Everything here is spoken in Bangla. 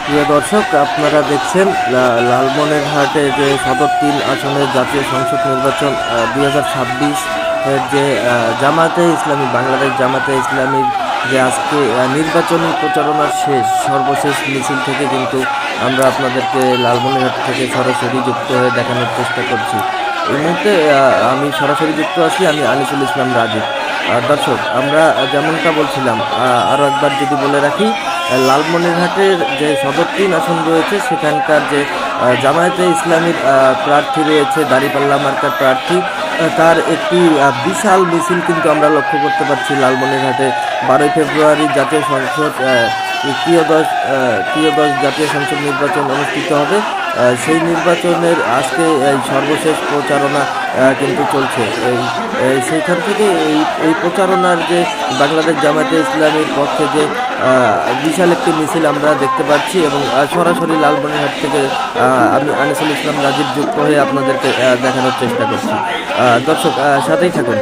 প্রিয় দর্শক, আপনারা দেখছেন লালমনিরহাটে যে সদর ৩ আসনের জাতীয় সংসদ নির্বাচন ২০২৬ এর যে জামায়াতে ইসলামী, বাংলাদেশ জামায়াতে ইসলামীর যে আজকে নির্বাচনী প্রচারণার সর্বশেষ মিছিল থেকে কিন্তু আমরা আপনাদেরকে লালমনিরহাট থেকে সরাসরি যুক্ত হয়ে দেখানোর চেষ্টা করছি। এই মুহূর্তে আমি সরাসরি যুক্ত আছি, আমি আনিসুল ইসলাম রাজীব। দর্শক, আমরা যেমনটা বলছিলাম, আরও একবার যদি বলে রাখি, লালমনিরহাটের যে সদর ৩ আসন রয়েছে সেখানকার যে জামায়াতে ইসলামীর প্রার্থী রয়েছে, দাঁড়িপাল্লা মার্কার প্রার্থী, তার একটি বিশাল মিছিল কিন্তু আমরা লক্ষ্য করতে পারছি লালমনিরহাটে। 12ই ফেব্রুয়ারি জাতীয় সংসদ ত্রয়োদশ জাতীয় সংসদ নির্বাচন অনুষ্ঠিত হবে। সেই নির্বাচনের আজকে এই সর্বশেষ প্রচারণা কিন্তু চলছে। সেইখান থেকে এই প্রচারণার যে বাংলাদেশ জামায়াতে ইসলামীর পক্ষে যে বিশাল একটি মিছিল আমরা দেখতে পাচ্ছি, এবং সরাসরি লালমনিরহাট থেকে আমি আনিসুল ইসলাম রাজীব যুক্ত হয়ে আপনাদেরকে দেখানোর চেষ্টা করছি। দর্শক, সাথেই থাকুন।